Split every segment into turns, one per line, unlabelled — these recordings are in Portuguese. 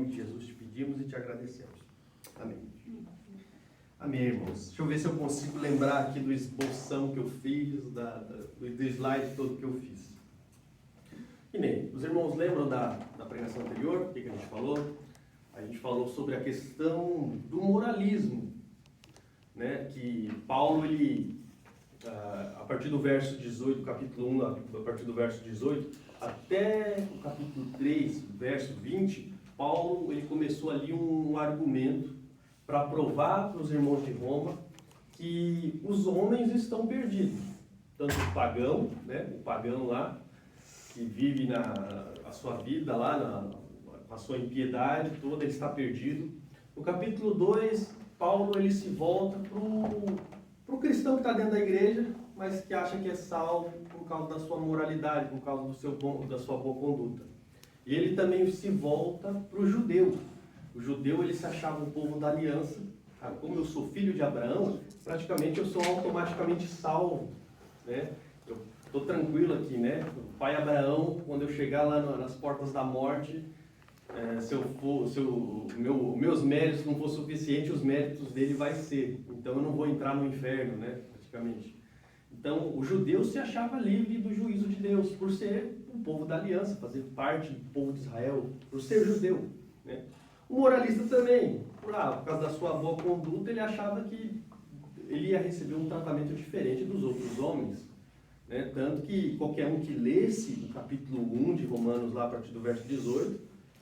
nome de Jesus te pedimos e te agradecemos. Amém. Amém, irmãos. Deixa eu ver se eu consigo lembrar aqui do esboção que eu fiz, do slide todo que eu fiz. E nem, os irmãos lembram da pregação anterior? O que a gente falou? A gente falou sobre a questão do moralismo, né? Que Paulo, ele, a partir do verso 18, capítulo 1, a partir do verso 18, até o capítulo 3, verso 20, Paulo, ele começou ali um argumento para provar para os irmãos de Roma que os homens estão perdidos. Tanto o pagão, né? O pagão lá, que vive a sua vida lá, com a sua impiedade toda, ele está perdido. No capítulo 2, Paulo ele se volta para o cristão que está dentro da igreja, mas que acha que é salvo por causa da sua moralidade, por causa da sua boa conduta. E ele também se volta para o judeu. O judeu ele se achava um povo da aliança. Como eu sou filho de Abraão, praticamente eu sou automaticamente salvo, né? Estou tranquilo aqui, né? O pai Abraão, quando eu chegar lá nas portas da morte, meus méritos não for suficiente, os méritos dele vai ser. Então eu não vou entrar no inferno, né? Praticamente. Então o judeu se achava livre do juízo de Deus, por ser um povo da aliança, fazer parte do povo de Israel, por ser judeu, né? O moralista também, por causa da sua boa conduta, ele achava que ele ia receber um tratamento diferente dos outros homens. Né? Tanto que qualquer um que lesse o capítulo 1 de Romanos, lá a partir do verso 18,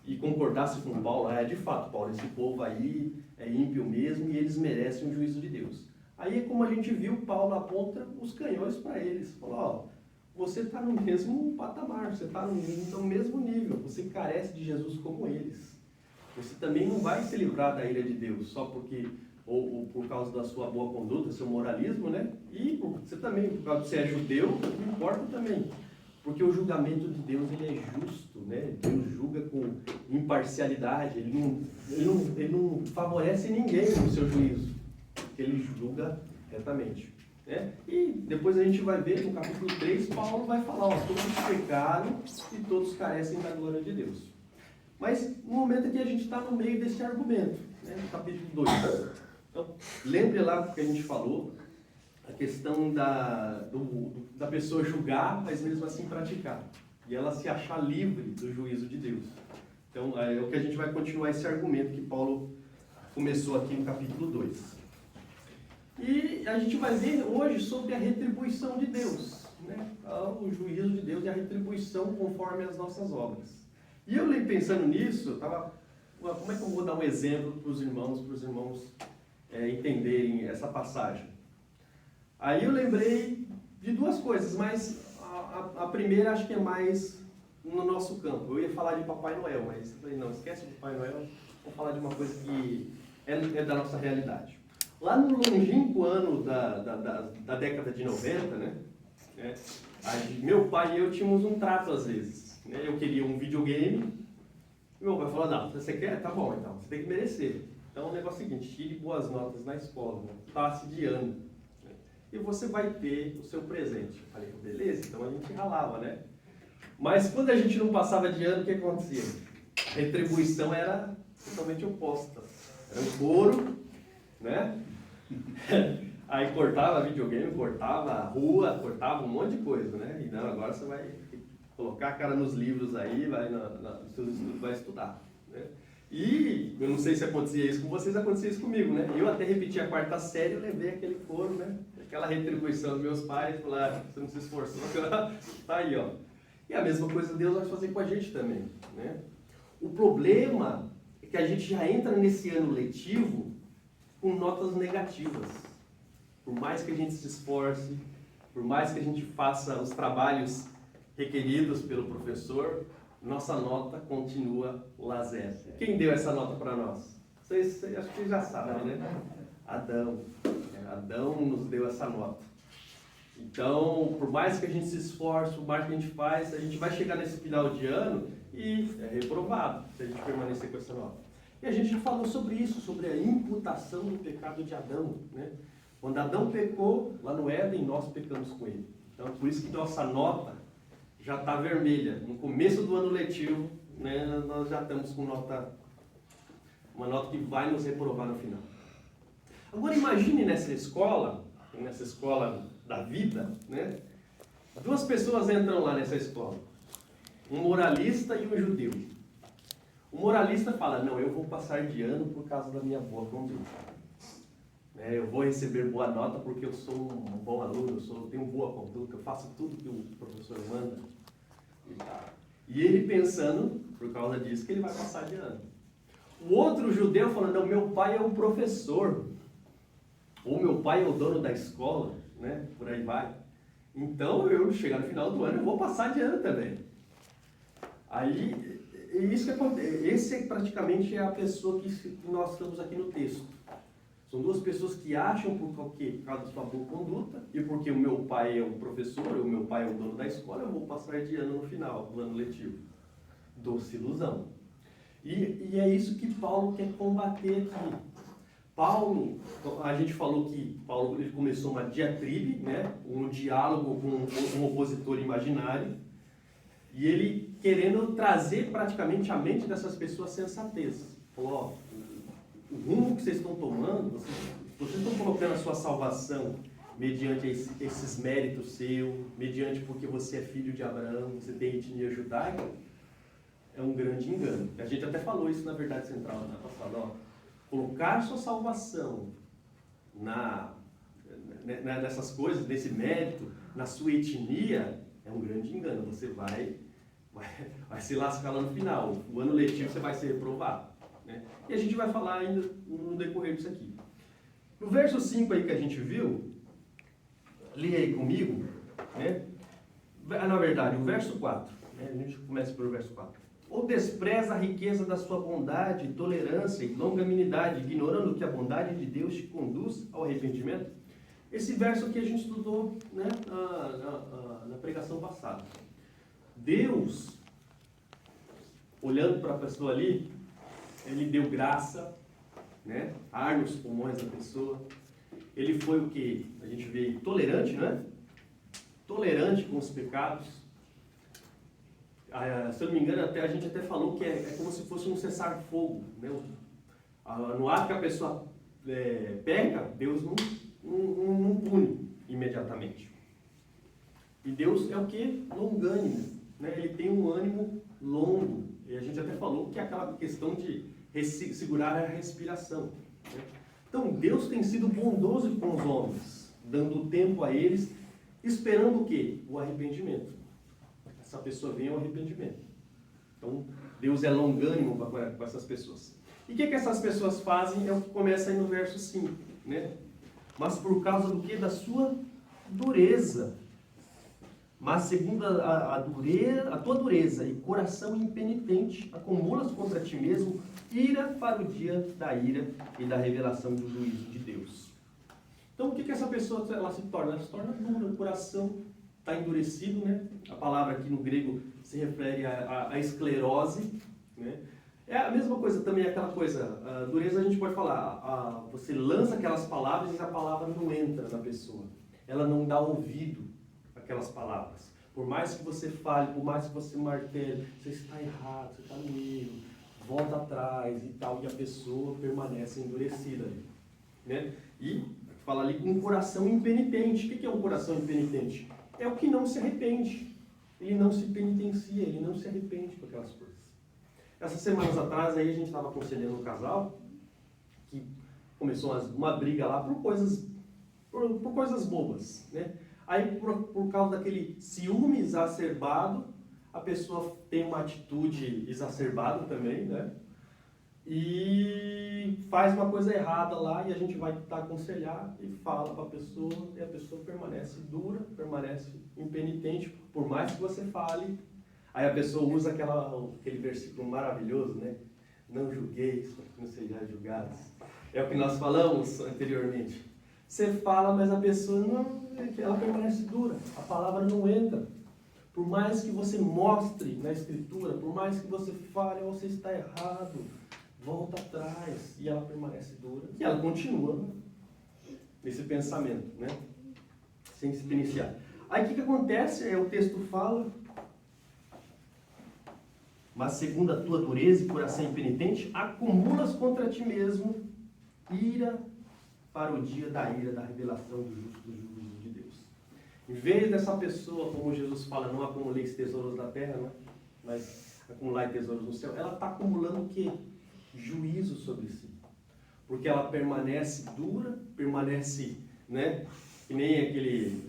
e concordasse com Paulo, de fato, Paulo, esse povo aí é ímpio mesmo e eles merecem o juízo de Deus. Aí, como a gente viu, Paulo aponta os canhões para eles. Falou, você está no mesmo patamar, você está no mesmo nível, você carece de Jesus como eles. Você também não vai se livrar da ira de Deus, só porque... Ou por causa da sua boa conduta, seu moralismo, né? E você também, por causa de você é judeu, não importa também. Porque o julgamento de Deus, ele é justo, né? Deus julga com imparcialidade, ele não favorece ninguém no seu juízo, ele julga retamente. Né? E depois a gente vai ver, no capítulo 3, Paulo vai falar, todos pecaram e todos carecem da glória de Deus. Mas no momento aqui a gente está no meio desse argumento, né? No capítulo 2. Então, lembre lá que a gente falou, a questão da pessoa julgar, mas mesmo assim praticar. E ela se achar livre do juízo de Deus. Então, é o que a gente vai continuar esse argumento que Paulo começou aqui no capítulo 2. E a gente vai ver hoje sobre a retribuição de Deus. Né? O juízo de Deus e a retribuição conforme as nossas obras. E eu pensando nisso, eu estava... Como é que eu vou dar um exemplo para os irmãos entenderem essa passagem? Aí eu lembrei de duas coisas, mas a primeira acho que é mais no nosso campo. Eu ia falar de Papai Noel, mas eu falei, não, esquece de Papai Noel, vou falar de uma coisa que é da nossa realidade. Lá no longínquo ano da década de 90, né? Meu pai e eu tínhamos um trato às vezes. Né? Eu queria um videogame, meu pai falou, não, você quer? Tá bom, então, você tem que merecer. Então o negócio é o seguinte, tire boas notas na escola, né? Passe de ano, né? E você vai ter o seu presente. Eu falei, beleza, então a gente ralava, né? Mas quando a gente não passava de ano, o que acontecia? A retribuição era totalmente oposta. Era um couro, né? Aí cortava videogame, cortava a rua, cortava um monte de coisa, né? E não, agora você vai colocar a cara nos livros aí, vai nos seus estudos, vai estudar, né? E eu não sei se acontecia isso com vocês, acontecia isso comigo, né? Eu até repeti a quarta série, eu levei aquele couro, né? Aquela retribuição dos meus pais, falaram, você não se esforçou, tá aí, ó. E a mesma coisa Deus vai fazer com a gente também, né? O problema é que a gente já entra nesse ano letivo com notas negativas. Por mais que a gente se esforce, por mais que a gente faça os trabalhos requeridos pelo professor, nossa nota continua lá zero. Quem deu essa nota para nós? Vocês acho que vocês já sabem, né? Adão. Adão nos deu essa nota. Então, por mais que a gente se esforce, por mais que a gente faz, a gente vai chegar nesse final de ano e é reprovado se a gente permanecer com essa nota. E a gente já falou sobre isso, sobre a imputação do pecado de Adão, né? Quando Adão pecou, lá no Éden, nós pecamos com ele. Então, por isso que nossa nota já está vermelha. No começo do ano letivo, né, nós já estamos com nota Uma nota que vai nos reprovar no final. Agora imagine nessa escola da vida, né? Duas pessoas entram lá nessa escola. Um moralista e um judeu. O moralista fala, não, eu vou passar de ano por causa da minha boa conduta. Eu vou receber boa nota porque eu sou um bom aluno, eu tenho boa conduta, eu faço tudo que o professor manda. E ele pensando, por causa disso, que ele vai passar de ano. O outro judeu falando, não, meu pai é o professor, ou meu pai é o dono da escola, né? Por aí vai. Então, eu chegar no final do ano, eu vou passar de ano também. Aí, esse praticamente é a pessoa que nós estamos aqui no texto. São duas pessoas que acham por causa da sua boa conduta, e porque o meu pai é o professor, ou o meu pai é o dono da escola, eu vou passar de ano no final do ano letivo. Doce ilusão. E é isso que Paulo quer combater aqui. Paulo, a gente falou que Paulo ele começou uma diatribe, né? Um diálogo com um opositor imaginário, e ele querendo trazer praticamente a mente dessas pessoas sensatez. Falou, ó, o rumo que vocês estão tomando, vocês estão colocando a sua salvação mediante esses méritos seus, mediante porque você é filho de Abraão, você tem etnia judaica, é um grande engano. A gente até falou isso na Verdade Central na passada, ó. Colocar sua salvação nessas coisas, nesse mérito, na sua etnia, é um grande engano. Você vai se lascar lá no final. O ano letivo você vai ser reprovado. Né? E a gente vai falar ainda no decorrer disso aqui. No verso 5 aí que a gente viu, leia aí comigo, né? Na verdade, o verso 4. Né? A gente começa pelo verso 4. Ou despreza a riqueza da sua bondade, tolerância e longanimidade, ignorando que a bondade de Deus te conduz ao arrependimento? Esse verso aqui a gente estudou, né, na pregação passada. Deus, olhando para a pessoa ali, ele deu graça, né, ar nos pulmões da pessoa. Ele foi o que a gente vê tolerante, né? Tolerante com os pecados. Se eu não me engano, a gente até falou que é como se fosse um cessar-fogo. Né? No ato que a pessoa peca, Deus não pune imediatamente. E Deus é o que? Longânimo. Né? Ele tem um ânimo longo. E a gente até falou que é aquela questão de segurar a respiração. Né? Então, Deus tem sido bondoso com os homens, dando tempo a eles, esperando o quê? O arrependimento. Essa pessoa vem ao arrependimento. Então, Deus é longânimo com essas pessoas. E o que essas pessoas fazem? É o que começa aí no verso 5. Né? Mas por causa do quê? Da sua dureza. Mas segundo a tua dureza e coração impenitente, acumulas contra ti mesmo ira para o dia da ira e da revelação do juízo de Deus. Então, o que essa pessoa ela se torna? Ela se torna dura, o coração está endurecido, né? A palavra aqui no grego se refere à esclerose, né? É a mesma coisa também, aquela coisa, a dureza a gente pode falar, você lança aquelas palavras e a palavra não entra na pessoa. Ela não dá ouvido àquelas palavras. Por mais que você fale, por mais que você martele, você está errado, você está no erro, volta atrás e tal, e a pessoa permanece endurecida ali, né? E fala ali com um coração impenitente. O que é um coração impenitente? É o que não se arrepende. Ele não se penitencia, ele não se arrepende com aquelas coisas. Essas semanas atrás, aí a gente estava aconselhando um casal que começou uma briga lá por coisas bobas, né? Aí, por causa daquele ciúme exacerbado, a pessoa tem uma atitude exacerbada também, né? E faz uma coisa errada lá e a gente vai tentar aconselhar e fala para a pessoa e a pessoa permanece dura, permanece impenitente, por mais que você fale. Aí a pessoa usa aquele versículo maravilhoso, né? Não julgueis, para que não sejais julgados. É o que nós falamos anteriormente. Você fala, mas a pessoa não, ela permanece dura, a palavra não entra. Por mais que você mostre na escritura, por mais que você fale, você está errado, volta atrás, e ela permanece dura. E ela continua nesse pensamento, né? Sem se iniciar. Aí o que acontece? O texto fala, mas segundo a tua dureza e coração impenitente, acumulas contra ti mesmo ira para o dia da ira, da revelação do justo juízo de Deus. Em vez dessa pessoa, como Jesus fala, não acumuleis tesouros na terra, né? Mas acumular tesouros no céu, ela está acumulando o quê? Juízo sobre si. Porque ela permanece dura, permanece, né? Que nem aquele...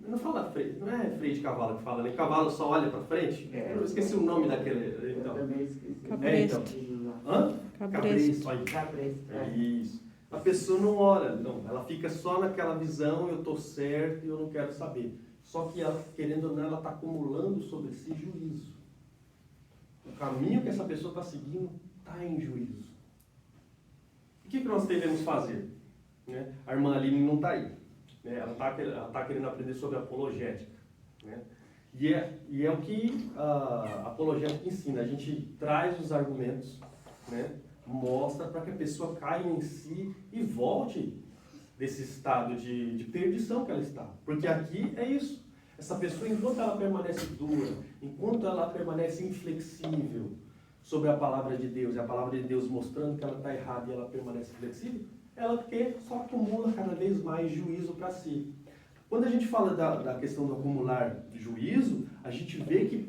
não fala não é freio de cavalo que fala, né? Cavalo só olha para frente. Eu esqueci o nome daquele... Então.
Eu também esqueci.
Então. Hã?
Cabresto.
Cabresto. Isso. A pessoa não olha, não. Ela fica só naquela visão, eu estou certo e eu não quero saber. Só que ela, querendo ou não, ela está acumulando sobre si juízo. O caminho que essa pessoa está seguindo está em juízo. O que nós devemos fazer? Né? A irmã Aline não está aí. Né? Ela está querendo aprender sobre apologética. Né? E é o que a apologética ensina. A gente traz os argumentos, né? Mostra para que a pessoa caia em si e volte desse estado de perdição que ela está. Porque aqui é isso. Essa pessoa, enquanto ela permanece dura, enquanto ela permanece inflexível sobre a palavra de Deus, e a palavra de Deus mostrando que ela está errada e ela permanece flexível, ela só acumula cada vez mais juízo para si. Quando a gente fala da questão do acumular juízo, a gente vê que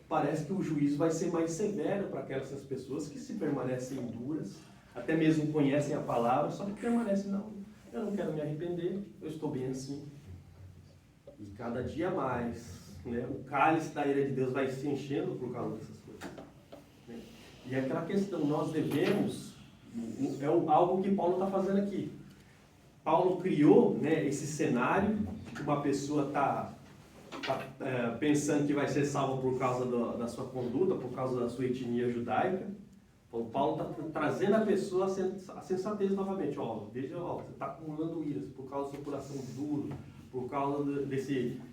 parece que o juízo vai ser mais severo para aquelas pessoas que se permanecem duras, até mesmo conhecem a palavra, só que permanecem, não, eu não quero me arrepender, eu estou bem assim. E cada dia mais, né, o cálice da ira de Deus vai se enchendo por causa dessas coisas. Né? E é aquela questão, nós devemos, algo que Paulo está fazendo aqui. Paulo criou, né, esse cenário de uma pessoa está pensando que vai ser salva por causa da sua conduta, por causa da sua etnia judaica. Então, Paulo está trazendo a pessoa a sensatez novamente. Veja, você está acumulando iras por causa do seu coração duro, por causa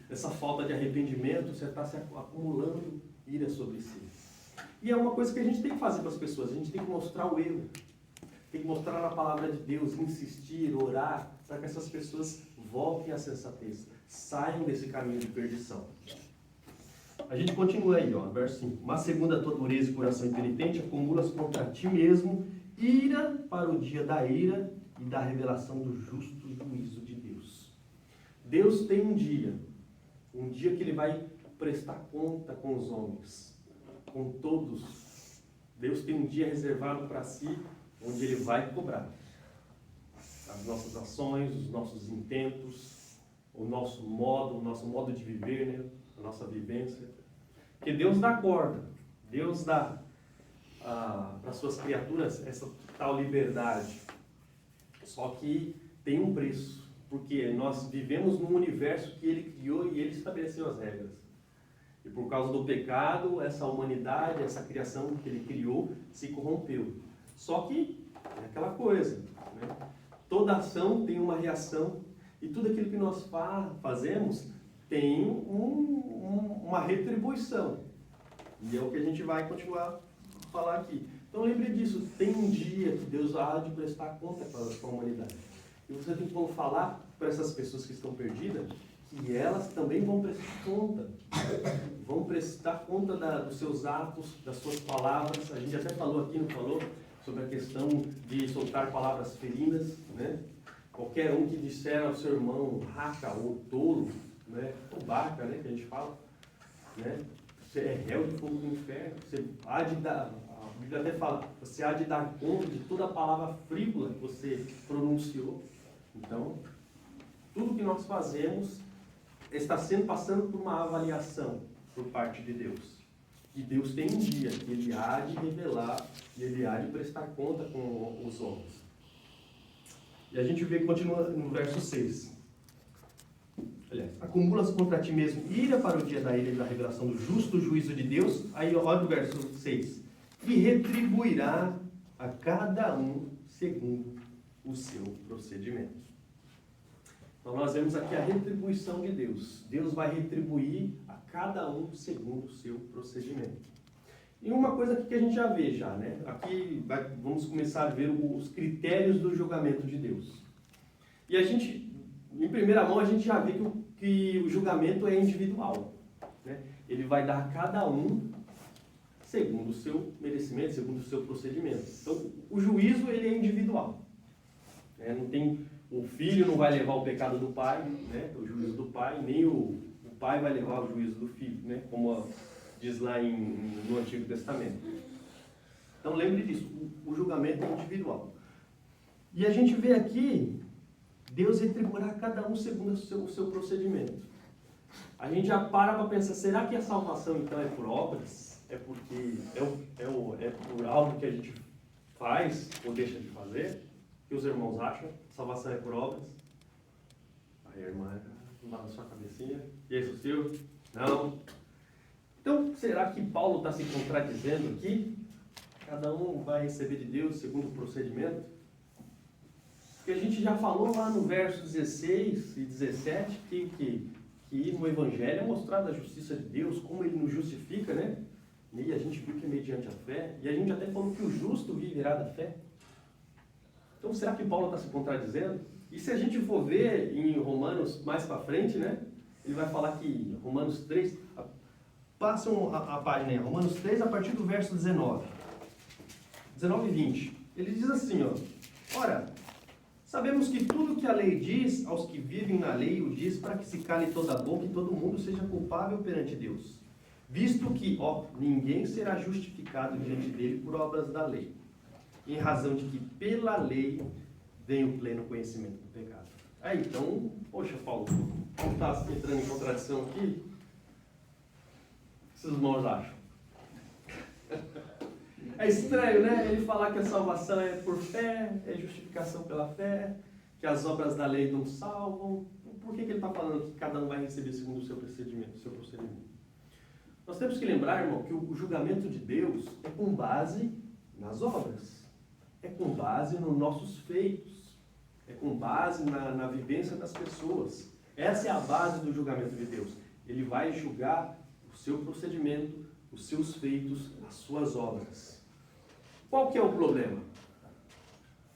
dessa falta de arrependimento, você está se acumulando ira sobre si. E é uma coisa que a gente tem que fazer para as pessoas, a gente tem que mostrar o erro. Tem que mostrar a palavra de Deus, insistir, orar, para que essas pessoas voltem à sensatez, saiam desse caminho de perdição. A gente continua aí, verso 5. Mas segundo a tua dureza e coração impenitente, acumulas contra ti mesmo ira para o dia da ira e da revelação do justo juízo de Deus. Deus tem um dia que Ele vai prestar conta com os homens, com todos. Deus tem um dia reservado para si, onde Ele vai cobrar as nossas ações, os nossos intentos, o nosso modo de viver, né? A nossa vivência. Porque Deus dá corda, Deus dá para as suas criaturas essa tal liberdade. Só que tem um preço, porque nós vivemos num universo que Ele criou e Ele estabeleceu as regras. E por causa do pecado, essa humanidade, essa criação que Ele criou, se corrompeu. Só que é aquela coisa, né? Toda ação tem uma reação e tudo aquilo que nós fazemos tem uma retribuição. E é o que a gente vai continuar a falar aqui. Então lembre disso, tem um dia que Deus há de prestar conta para a humanidade. E você tem como falar para essas pessoas que estão perdidas que elas também vão prestar conta. Vão prestar conta dos seus atos, das suas palavras. A gente até falou aqui, não falou? Sobre a questão de soltar palavras feridas, né? Qualquer um que disser ao seu irmão raca ou tolo, né? Ou baca, né? Que a gente fala, né? Você é réu de fogo do inferno, você há de dar, a Bíblia até fala, você há de dar conta de toda a palavra frívola que você pronunciou. Então, tudo que nós fazemos está passando por uma avaliação por parte de Deus. E Deus tem um dia que Ele há de revelar e Ele há de prestar conta com os homens. E a gente vê que continua no verso 6. Aliás, acumulas contra ti mesmo ira para o dia da ira e da revelação do justo juízo de Deus. Aí olha o verso 6. E retribuirá a cada um segundo o seu procedimento. Então nós vemos aqui a retribuição de Deus. Deus vai retribuir a cada um segundo o seu procedimento. E uma coisa aqui que a gente já vê né? Aqui vamos começar a ver os critérios do julgamento de Deus. E a gente, em primeira mão, a gente já vê que o julgamento é individual. Né? Ele vai dar a cada um segundo o seu merecimento, segundo o seu procedimento. Então, o juízo ele é individual. Não tem, o filho não vai levar o pecado do pai, né? O juízo do pai, nem o pai vai levar o juízo do filho, né? Como diz lá no Antigo Testamento. Então, lembre disso, o julgamento é individual. E a gente vê aqui Deus retribuirá cada um segundo o seu procedimento. A gente já para pensar, será que a salvação então é por obras? É porque é por algo que a gente faz ou deixa de fazer? O que os irmãos acham? Salvação é por obras? Aí a irmã lá na sua cabecinha. E esse o seu? Não. Então, será que Paulo está se contradizendo aqui? Cada um vai receber de Deus segundo o procedimento? Porque a gente já falou lá no verso 16 e 17 que no Evangelho é mostrada a justiça de Deus, como Ele nos justifica, né? E a gente viu que é mediante a fé. E a gente até falou que o justo viverá da fé. Então, será que Paulo está se contradizendo? E se a gente for ver em Romanos mais para frente, né? Ele vai falar que Romanos 3... Passam a página aí, Romanos 3, a partir do verso 19 e 20. Ele diz assim, ó: ora, sabemos que tudo que a lei diz, aos que vivem na lei, o diz para que se cale toda a boca e todo mundo seja culpável perante Deus. Visto que, ninguém será justificado diante dele por obras da lei, em razão de que pela lei vem o pleno conhecimento do pecado. Aí, então, poxa, Paulo, não está entrando em contradição aqui? O que os irmãos acham? É estranho, né? Ele falar que a salvação é por fé, é justificação pela fé, que as obras da lei não salvam. Por que ele está falando que cada um vai receber segundo o seu procedimento, Nós temos que lembrar, irmão, que o julgamento de Deus é com base nas obras, é com base nos nossos feitos, é com base na vivência das pessoas. Essa é a base do julgamento de Deus. Ele vai julgar o seu procedimento, os seus feitos, as suas obras. Qual que é o problema?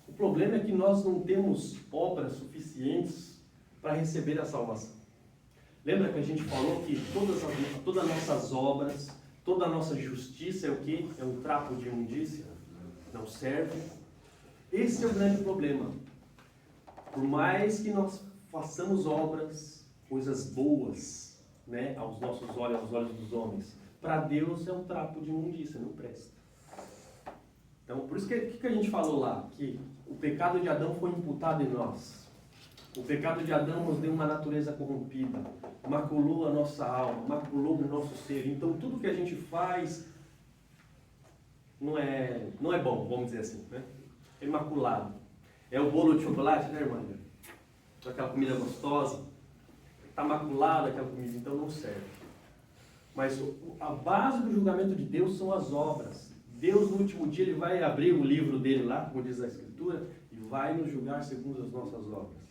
O problema é que nós não temos obras suficientes para receber a salvação. Lembra que a gente falou que todas as nossas obras, toda a nossa justiça é o quê? É um trapo de imundícia? Não serve? Esse é o grande problema. Por mais que nós façamos obras, coisas boas, né, aos nossos olhos, aos olhos dos homens, para Deus é um trapo de imundícia, não presta. Então, por isso que a gente falou lá, que o pecado de Adão foi imputado em nós. O pecado de Adão nos deu uma natureza corrompida, maculou a nossa alma, maculou o nosso ser. Então, tudo que a gente faz não é bom, vamos dizer assim, né? É imaculado. É o bolo de chocolate, né, irmã? Aquela comida gostosa. Está maculada aquela comida, então não serve. Mas a base do julgamento de Deus são as obras. Deus, no último dia, Ele vai abrir o livro dele lá, como diz a Escritura, e vai nos julgar segundo as nossas obras.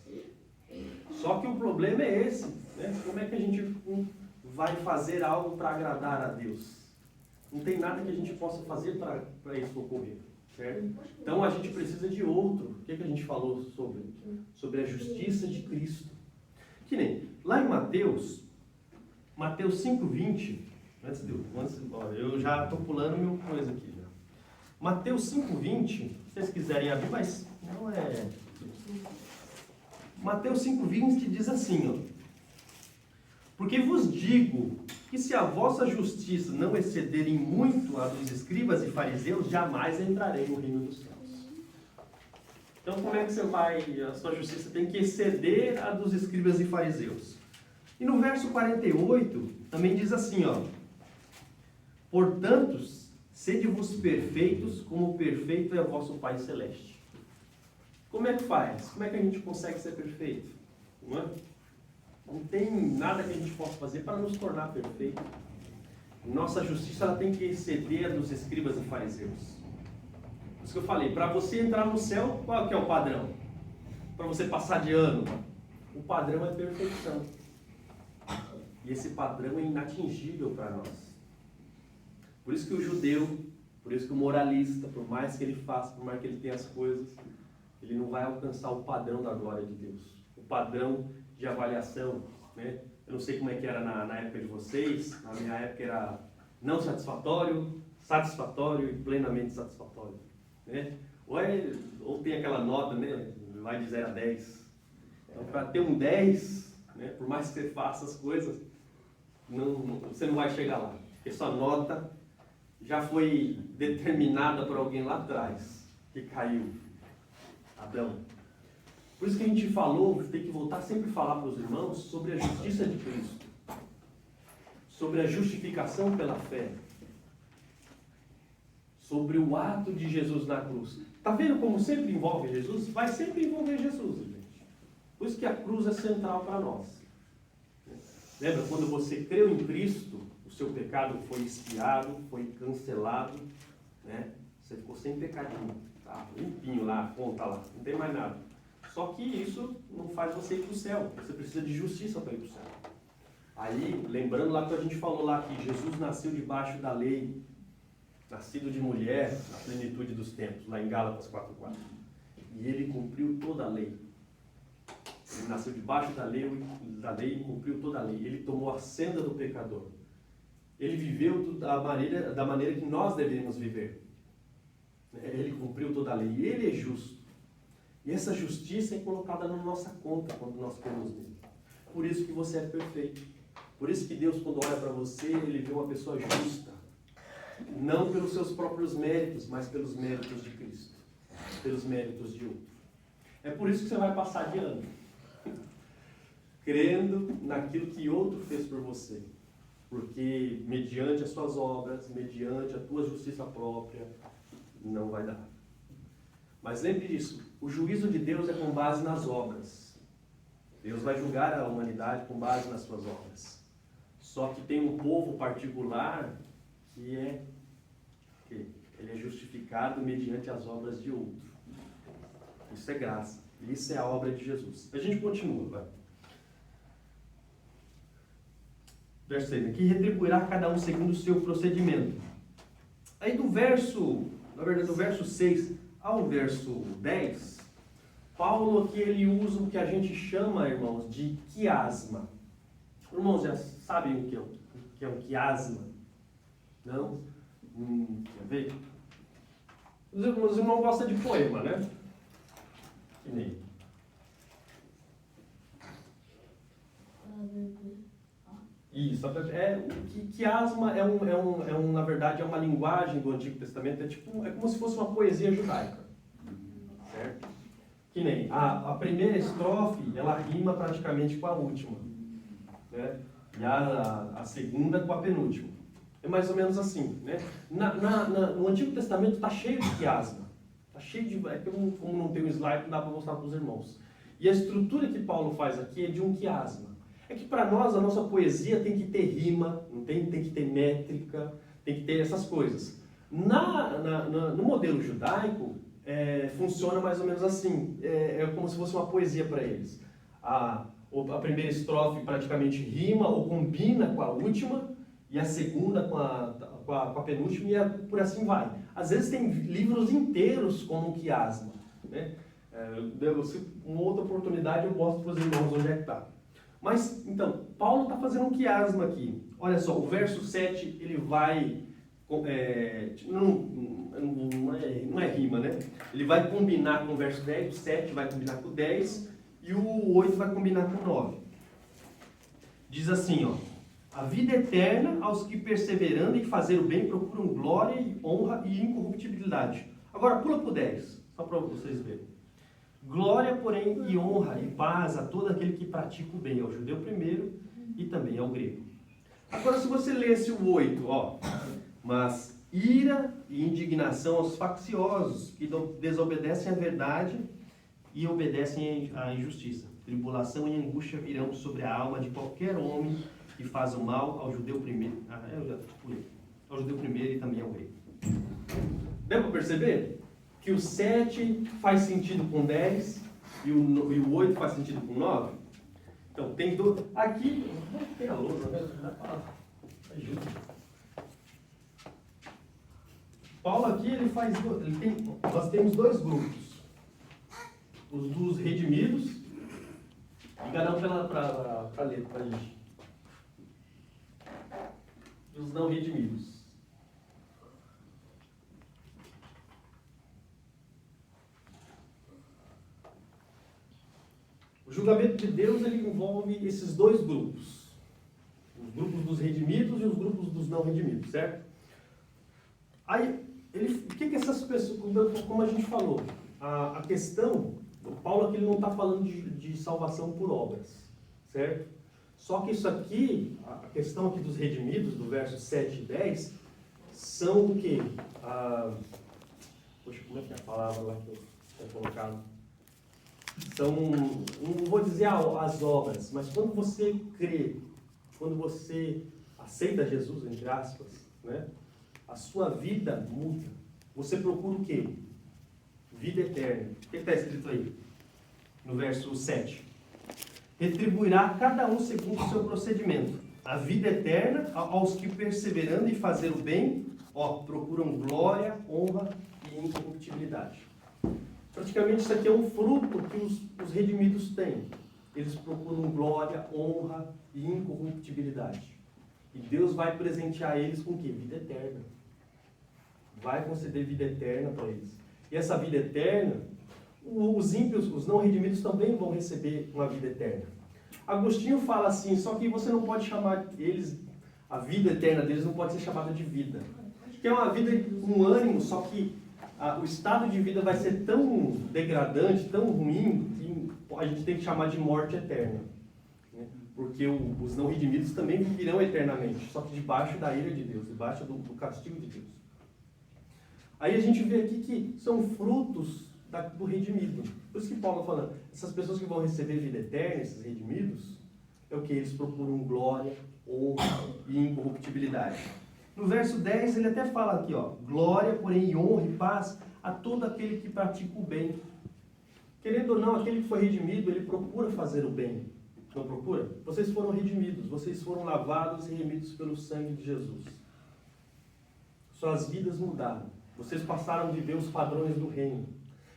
Só que o problema é esse, né? Como é que a gente vai fazer algo para agradar a Deus? Não tem nada que a gente possa fazer para isso ocorrer, certo? Então a gente precisa de outro. O que a gente falou sobre a justiça de Cristo? Que nem lá em Mateus 5:20, eu já estou pulando mil coisas aqui já. Mateus 5:20, se vocês quiserem abrir, mas não é. Mateus 5:20 diz assim, porque vos digo que se a vossa justiça não exceder em muito a dos escribas e fariseus, jamais entrarei no reino dos céus. Então, como é que você vai, a sua justiça tem que exceder a dos escribas e fariseus? E no verso 48, também diz assim, portanto, sede-vos perfeitos, como perfeito é o vosso Pai Celeste. Como é que faz? Como é que a gente consegue ser perfeito? Não tem nada que a gente possa fazer para nos tornar perfeito. Nossa justiça ela tem que exceder a dos escribas e fariseus. Por isso que eu falei, para você entrar no céu, qual que é o padrão? Para você passar de ano, o padrão é perfeição. E esse padrão é inatingível para nós. Por isso que o judeu, por isso que o moralista, por mais que ele faça, por mais que ele tenha as coisas, ele não vai alcançar o padrão da glória de Deus. O padrão de avaliação, né? Eu não sei como é que era na época de vocês, na minha época era não satisfatório, satisfatório e plenamente satisfatório. Né? Ou tem aquela nota, né? Vai de 0 a 10. Então, para ter um 10, né? Por mais que você faça as coisas, você não vai chegar lá. Porque sua nota já foi determinada por alguém lá atrás, que caiu. Adão. Por isso que a gente falou, tem que voltar sempre a falar para os irmãos sobre a justiça de Cristo. Sobre a justificação pela fé. Sobre o ato de Jesus na cruz. Está vendo como sempre envolve Jesus? Vai sempre envolver Jesus, gente. Por isso que a cruz é central para nós. Lembra, quando você creu em Cristo, o seu pecado foi expiado, foi cancelado, né? Você ficou sem pecadinho, tá? Limpinho lá, a conta lá, não tem mais nada. Só que isso não faz você ir para o céu. Você precisa de justiça para ir para o céu. Aí, lembrando lá que a gente falou lá que Jesus nasceu debaixo da lei, nascido de mulher, na plenitude dos tempos, lá em Gálatas 4:4. E ele cumpriu toda a lei. Ele nasceu debaixo da lei e cumpriu toda a lei. Ele tomou a senda do pecador. Ele viveu da maneira que nós devemos viver. Ele cumpriu toda a lei. E ele é justo. E essa justiça é colocada na nossa conta quando nós cremos nele. Por isso que você é perfeito. Por isso que Deus, quando olha para você, ele vê uma pessoa justa. Não pelos seus próprios méritos, mas pelos méritos de Cristo. Pelos méritos de outro. É por isso que você vai passar de ano. Crendo naquilo que outro fez por você. Porque mediante as suas obras, mediante a tua justiça própria, não vai dar. Mas lembre disso, o juízo de Deus é com base nas obras. Deus vai julgar a humanidade com base nas suas obras. Só que tem um povo particular que ele é justificado mediante as obras de outro. Isso é graça. Isso é a obra de Jesus. A gente continua, vai. Verso 6. Que retribuirá cada um segundo o seu procedimento. Aí do verso 6 ao verso 10, Paulo aqui ele usa o que a gente chama, irmãos, de quiasma. Irmãos, já sabem o que é um quiasma? Não? Quer ver? Os irmãos gostam de poema, né? Que nem. Isso, quiasma na verdade, é uma linguagem do Antigo Testamento, é como se fosse uma poesia judaica. Certo? Que nem, a primeira estrofe, ela rima praticamente com a última. Né? E a segunda com a penúltima. É mais ou menos assim, né? No Antigo Testamento está cheio de quiasma. Está cheio de... como não tem um slide, não dá para mostrar para os irmãos. E a estrutura que Paulo faz aqui é de um quiasma. É que para nós, a nossa poesia tem que ter rima, não tem que ter métrica, tem que ter essas coisas. No modelo judaico, funciona mais ou menos assim. É como se fosse uma poesia para eles. A primeira estrofe praticamente rima ou combina com a última, e a segunda com a penúltima, e por assim vai. Às vezes tem livros inteiros como quiasma. Né? Uma outra oportunidade eu mostro para os irmãos onde é que está. Mas, então, Paulo está fazendo um quiasma aqui. Olha só, o verso 7, ele vai... não é rima, né? Ele vai combinar com o verso 10, o 7 vai combinar com o 10, e o 8 vai combinar com o 9. Diz assim, ó. A vida eterna aos que perseverando em fazer o bem procuram glória e honra e incorruptibilidade. Agora pula para o 10, só para vocês verem. Glória, porém, e honra e paz a todo aquele que pratica o bem, ao judeu primeiro e também ao grego. Agora, se você lesse o 8, ó, mas ira e indignação aos facciosos, que desobedecem à verdade e obedecem à injustiça. Tribulação e angústia virão sobre a alma de qualquer homem que faz o mal ao judeu primeiro. Ao judeu primeiro e também ao grego. Deu para perceber? Que o 7 faz sentido com 10 e o 8 faz sentido com 9. Então, tem dois. Aqui, tem a lousa, né? Ajuda. Paulo aqui, nós temos dois grupos. Os dos redimidos, e cada um para ler para a gente. E os não redimidos. O julgamento de Deus ele envolve esses dois grupos. Os grupos dos redimidos e os grupos dos não redimidos, certo? Aí, o que essas pessoas, como a gente falou, a questão, o Paulo aqui não está falando de salvação por obras, certo? Só que isso aqui, a questão aqui dos redimidos, do verso 7 e 10, são o quê? Poxa, como é que é a palavra lá que eu tinha colocado? São, não vou dizer as obras, mas quando você crê, quando você aceita Jesus, entre aspas, né, a sua vida muda. Você procura o quê? Vida eterna. O que está escrito aí? No verso 7. Retribuirá cada um segundo o seu procedimento. A vida eterna aos que perseverando em fazer o bem, procuram glória, honra e incorruptibilidade. Praticamente isso aqui é um fruto que os redimidos têm. Eles procuram glória, honra e incorruptibilidade. E Deus vai presentear eles com o quê? Vida eterna. Vai conceder vida eterna para eles. E essa vida eterna, os ímpios, os não redimidos também vão receber uma vida eterna. Agostinho fala assim, só que você não pode chamar eles, a vida eterna deles não pode ser chamada de vida. Que é uma vida com ânimo, só que o estado de vida vai ser tão degradante, tão ruim, que a gente tem que chamar de morte eterna. Né? Porque os não redimidos também viverão eternamente, só que debaixo da ira de Deus, debaixo do castigo de Deus. Aí a gente vê aqui que são frutos do redimido. Por isso que Paulo está falando, essas pessoas que vão receber vida eterna, esses redimidos, é o que? Eles procuram glória, honra e incorruptibilidade. No verso 10 ele até fala aqui, glória, porém, honra e paz a todo aquele que pratica o bem. Querendo ou não, aquele que foi redimido, ele procura fazer o bem. Não procura? Vocês foram redimidos, vocês foram lavados e remidos pelo sangue de Jesus. Suas vidas mudaram. Vocês passaram a viver os padrões do reino.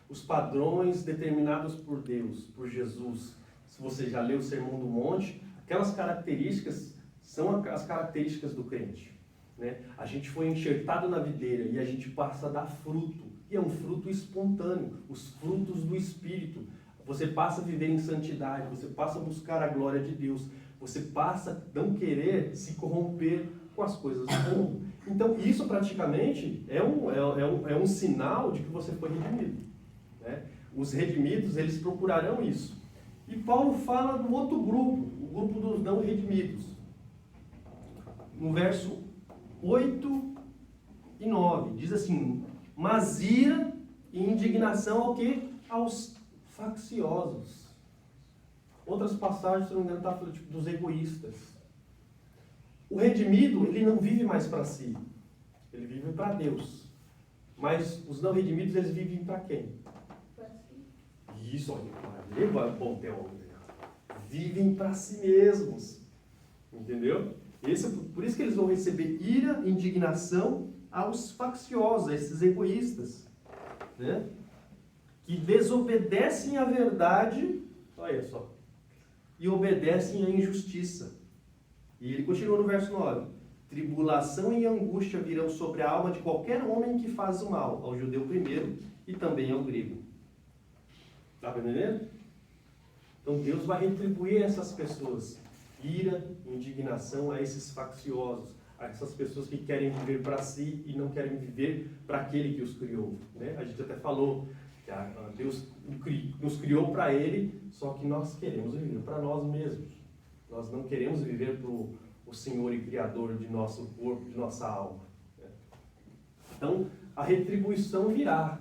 Os padrões determinados por Deus, por Jesus. Se você já leu o Sermão do Monte, aquelas características são as características do crente. Né? A gente foi enxertado na videira e a gente passa a dar fruto. E é um fruto espontâneo, os frutos do Espírito. Você passa a viver em santidade, você passa a buscar a glória de Deus. Você passa a não querer se corromper com as coisas do mundo. Então, isso praticamente é um sinal de que você foi redimido. Né? Os redimidos, eles procurarão isso. E Paulo fala do outro grupo, o grupo dos não redimidos. No verso 8 e 9, diz assim, mas ira e indignação ao quê? Aos facciosos. Outras passagens, se não me engano, está falando dos egoístas. O redimido, ele não vive mais para si, ele vive para Deus. Mas os não redimidos, eles vivem para quem? Para si. Isso, olha, bom teólogo. Vivem para si mesmos. Entendeu? Por isso que eles vão receber ira, indignação aos facciosos, a esses egoístas. Né? Que desobedecem à verdade, olha só, e obedecem à injustiça. E ele continua no verso 9. Tribulação e angústia virão sobre a alma de qualquer homem que faz o mal, ao judeu primeiro e também ao grego. Está entendendo? Então Deus vai retribuir a essas pessoas. Ira, indignação a esses facciosos, a essas pessoas que querem viver para si e não querem viver para aquele que os criou. Né? A gente até falou que Deus nos criou para Ele, só que nós queremos viver para nós mesmos. Nós não queremos viver para o Senhor e Criador de nosso corpo, de nossa alma. Né? Então, a retribuição virá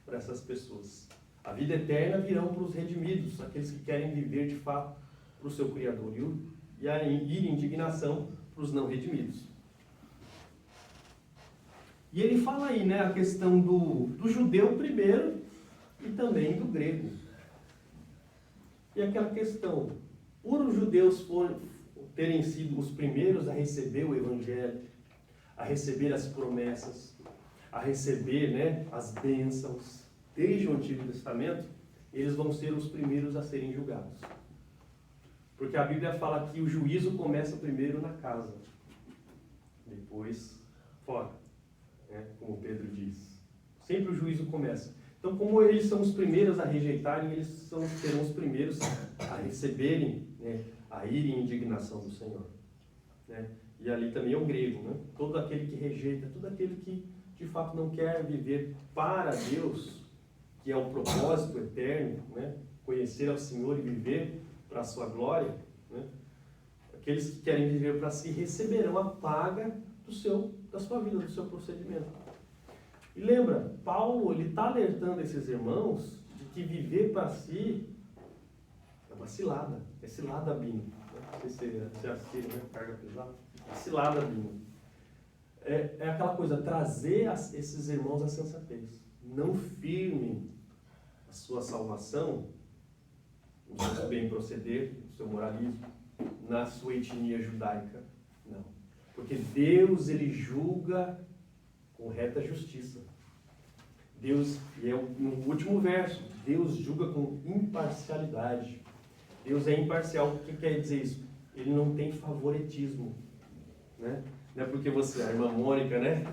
para essas pessoas. A vida eterna virão para os redimidos, aqueles que querem viver de fato para o seu Criador. E a ira e indignação para os não redimidos. E ele fala aí, né, a questão do judeu primeiro e também do grego. E aquela questão, por os judeus terem sido os primeiros a receber o Evangelho, a receber as promessas, a receber, né, as bênçãos, desde o Antigo Testamento, eles vão ser os primeiros a serem julgados. Porque a Bíblia fala que o juízo começa primeiro na casa, depois fora, né? Como Pedro diz. Sempre o juízo começa. Então, como eles são os primeiros a rejeitarem, eles serão os primeiros a receberem, né, a ira e indignação do Senhor. Né? E ali também é o grego, né? Todo aquele que rejeita, todo aquele que de fato não quer viver para Deus, que é o propósito eterno, né? Conhecer ao Senhor e viver para a sua glória, né? Aqueles que querem viver para si receberão a paga da sua vida, do seu procedimento. E lembra, Paulo está alertando esses irmãos de que viver para si é uma cilada, é cilada bíblica. Não sei se você assiste, né? Carga pesada. É cilada bíblica. É aquela coisa, trazer esses irmãos à sensatez. Não firmem a sua salvação no seu bem proceder, no seu moralismo, na sua etnia judaica. Não. Porque Deus, ele julga com reta justiça. Deus, e é no último verso, Deus julga com imparcialidade. Deus é imparcial. O que quer dizer isso? Ele não tem favoritismo. Né? Não é porque você, a irmã Mônica, né?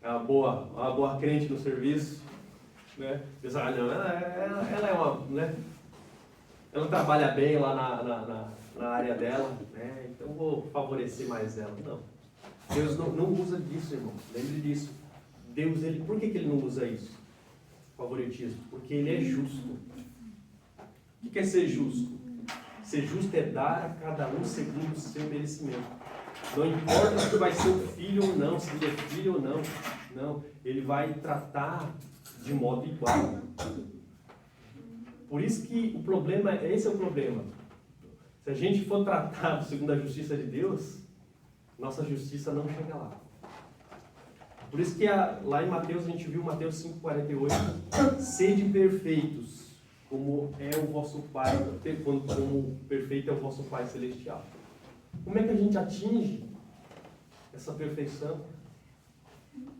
É uma boa crente no serviço. Né? Pensa, não, ela é uma... Né? Ela trabalha bem lá na área dela, né? Então vou favorecer mais ela. Não. Deus não usa disso, irmão. Lembre disso. Deus, por que ele não usa isso? Favoritismo. Porque ele é justo. O que é ser justo? Ser justo é dar a cada um segundo o seu merecimento. Não importa se vai ser um filho ou não, se ele é filho ou não. Não. Ele vai tratar de modo igual. Por isso que o problema, esse é o problema. Se a gente for tratado segundo a justiça de Deus, nossa justiça não chega lá. Por isso que lá em Mateus, a gente viu Mateus 5,48, sede perfeitos, como é o vosso Pai, como perfeito é o vosso Pai Celestial. Como é que a gente atinge essa perfeição?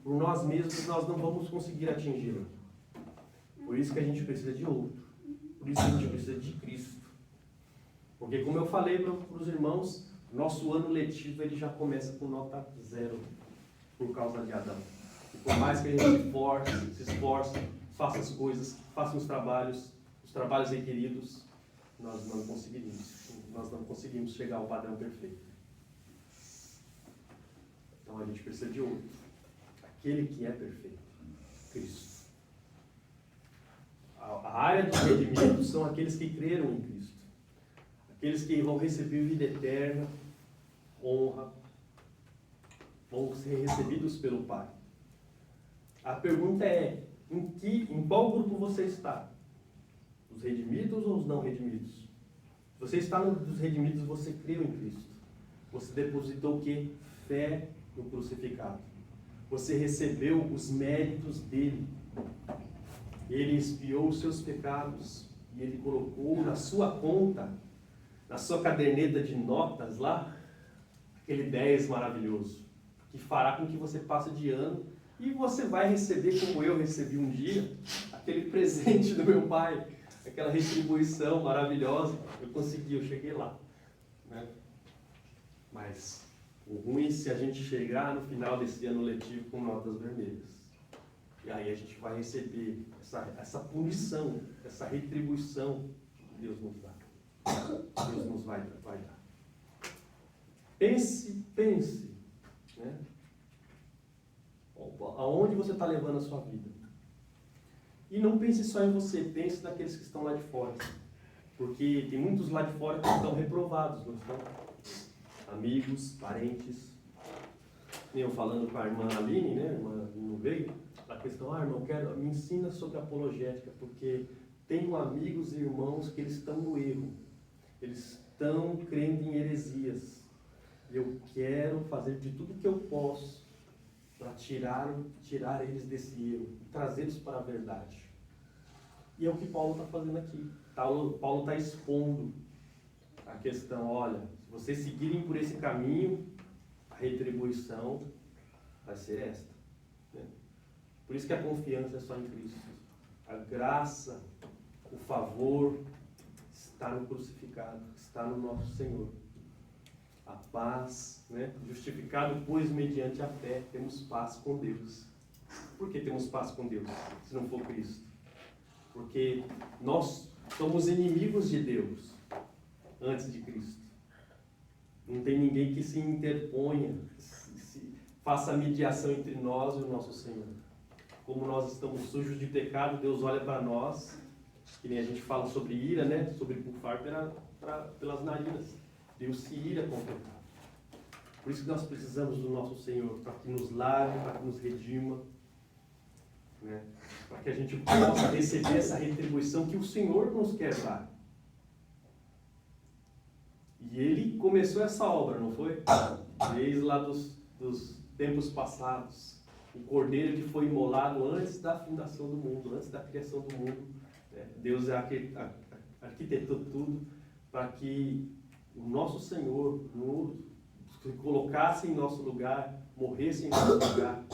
Por nós mesmos, nós não vamos conseguir atingi-la. Por isso que a gente precisa de outro. Por isso que a gente precisa de Cristo. Porque, como eu falei para os irmãos, nosso ano letivo ele já começa com nota 0, por causa de Adão. E por mais que a gente se esforce, faça as coisas, faça os trabalhos requeridos, nós não conseguimos chegar ao padrão perfeito. Então a gente precisa de outro. Aquele que é perfeito, Cristo. A área dos redimidos são aqueles que creram em Cristo. Aqueles que vão receber vida eterna, honra, vão ser recebidos pelo Pai. A pergunta é, em qual grupo você está? Os redimidos ou os não redimidos? Se você está nos redimidos, você creu em Cristo. Você depositou o quê? Fé no crucificado. Você recebeu os méritos dele. Ele expiou os seus pecados e ele colocou na sua conta, na sua caderneta de notas lá, aquele 10 maravilhoso, que fará com que você passe de ano e você vai receber, como eu recebi um dia, aquele presente do meu pai, aquela retribuição maravilhosa. Eu cheguei lá. Né? Mas o ruim é se a gente chegar no final desse ano letivo com notas vermelhas. E aí a gente vai receber essa punição, essa retribuição que Deus nos dá. Deus nos vai dar. Pense, né? Aonde você está levando a sua vida? E não pense só em você, pense naqueles que estão lá de fora. Porque tem muitos lá de fora que estão reprovados, não estão? Amigos, parentes. Eu falando com a irmã Aline, né? A irmã não veio. A questão, irmão, me ensina sobre apologética, porque tenho amigos e irmãos que eles estão no erro. Eles estão crendo em heresias. E eu quero fazer de tudo que eu posso para tirar eles desse erro, trazê-los para a verdade. E é o que Paulo está fazendo aqui. Paulo está expondo a questão, olha, se vocês seguirem por esse caminho, a retribuição vai ser esta. Né? Por isso que a confiança é só em Cristo. A graça, o favor está no crucificado, está no nosso Senhor. A paz, né? Justificado, pois, mediante a fé, temos paz com Deus. Por que temos paz com Deus, se não for Cristo? Porque nós somos inimigos de Deus antes de Cristo. Não tem ninguém que se interponha, faça a mediação entre nós e o nosso Senhor. Como nós estamos sujos de pecado, Deus olha para nós, que nem a gente fala sobre ira, né? Sobre bufar pelas narinas. Deus se ira com o pecado. Por isso que nós precisamos do nosso Senhor, para que nos lave, para que nos redima, né? Para que a gente possa receber essa retribuição que o Senhor nos quer dar. E Ele começou essa obra, não foi? Desde lá dos tempos passados. O Cordeiro que foi imolado antes da fundação do mundo, antes da criação do mundo. Né? Deus arquitetou tudo para que o nosso Senhor se colocasse em nosso lugar, morresse em nosso lugar.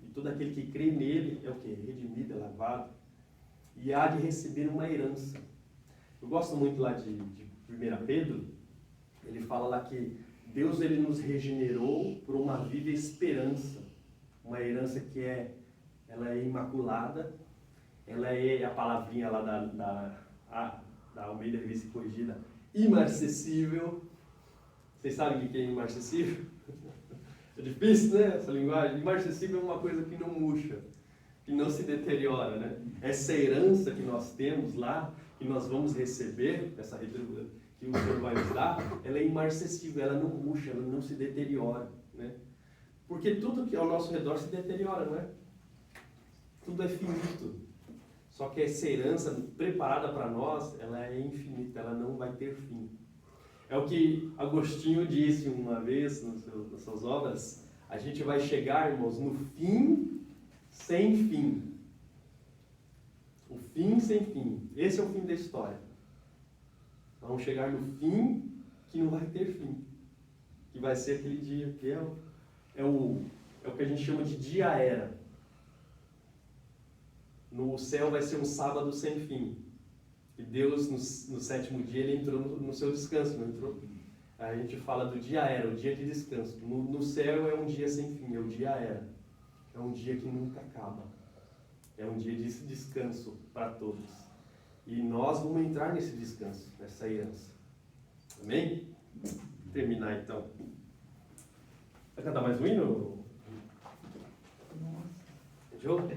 E todo aquele que crê nele é o que? Redimido, é lavado. E há de receber uma herança. Eu gosto muito lá de 1 Pedro. Ele fala lá que Deus ele nos regenerou por uma viva esperança. Uma herança que ela é imaculada. Ela é a palavrinha lá da Almeida Revista Corrigida, imarcessível. Vocês sabem o que é imarcessível? É difícil, né? Essa linguagem. Imarcessível é uma coisa que não murcha, que não se deteriora, né? Essa herança que nós temos lá, que nós vamos receber, essa retribuição que o Senhor vai nos dar, ela é imarcessível, ela não murcha, ela não se deteriora, né? Porque tudo que é ao nosso redor se deteriora, não é? Tudo é finito. Só que essa herança preparada para nós, ela é infinita, ela não vai ter fim. É o que Agostinho disse uma vez nas suas obras: a gente vai chegar, irmãos, no fim sem fim. O fim sem fim. Esse é o fim da história. Vamos chegar no fim que não vai ter fim. Que vai ser aquele dia que é o que a gente chama de dia-era. No céu vai ser um sábado sem fim. E Deus, no sétimo dia, Ele entrou no seu descanso, não entrou? A gente fala do dia-era, o dia de descanso. No céu é um dia sem fim, é o dia-era. É um dia que nunca acaba. É um dia de descanso para todos. E nós vamos entrar nesse descanso, nessa herança. Amém? Vou terminar então. Vai cantar mais um hino? Jogo?